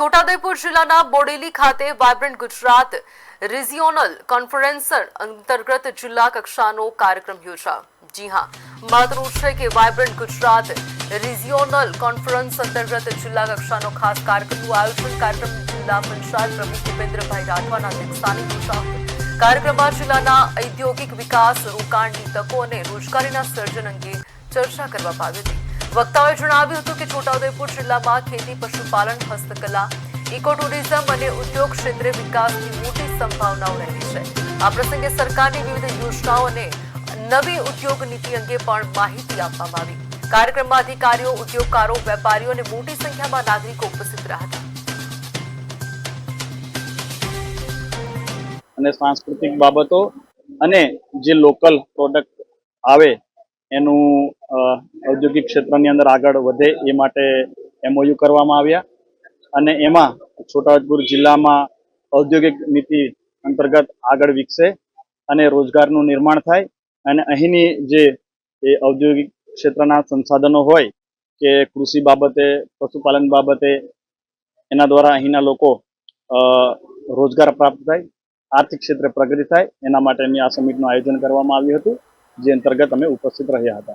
છોટાઉદેપુર જિલ્લાના બોડેલી ખાતે vibrant Gujarat regional conference અંતર્ગત જિલ્લા કક્ષાનો કાર્યક્રમ યોજાયો। જી હા, મહત્વનું છે કે વાયબ્રન્ટ ગુજરાત રિજિયોનલ કોન્ફરન્સ અંતર્ગત જિલ્લા કક્ષાનો ખાસ કાર્યક્રમનું આયોજન કાર્યક્રમ જિલ્લા પંચાયત પ્રમુખ ભૂપેન્દ્રભાઈ રાઠવાના અધ્યક્ષસ્થાને યોજાયો। કાર્યક્રમમાં જિલ્લાના ઔદ્યોગિક વિકાસ, રોકાણની તકો અને રોજગારીના સર્જન અંગે ચર્ચા કરવામાં આવી હતી। વક્તાઓએ જણાવ્યું હતું કે છોટાઉદેપુર જિલ્લામાં ખેતી, પશુપાલન, હસ્તકલા, ઇકો ટુરિઝમ અને ઉદ્યોગ ક્ષેત્રે વિકાસની મોટી સંભાવનાઓ રહેલી છે। આ પ્રસંગે સરકારની વિવિધ યોજનાઓ અને નવી ઉદ્યોગ નીતિ અંગે પણ માહિતી આપવામાં આવી। કાર્યક્રમમાં અધિકારીઓ, ઉદ્યોગકારો, વેપારીઓ અને મોટી સંખ્યામાં નાગરિકો ઉપસ્થિત રહ્યા હતા। અને સાંસ્કૃતિક બાબતો અને જે લોકલ પ્રોડક્ટ આવે એનું ઔદ્યોગિક ક્ષેત્રની અંદર આગળ વધે એ માટે MOU કરવામાં આવ્યા અને એમાં છોટાઉદેપુર જિલ્લામાં ઔદ્યોગિક નીતિ અંતર્ગત આગળ વિકસે અને રોજગારનું નિર્માણ થાય અને અહીંની જે ઔદ્યોગિક ક્ષેત્રના સંસાધનો હોય કે કૃષિ બાબતે, પશુપાલન બાબતે એના દ્વારા અહીંના લોકો રોજગાર પ્રાપ્ત થાય, આર્થિક ક્ષેત્રે પ્રગતિ થાય, એના માટેની આ સમિટનું આયોજન કરવામાં આવ્યું હતું, જે અંતર્ગત અમે ઉપસ્થિત રહ્યા હતા।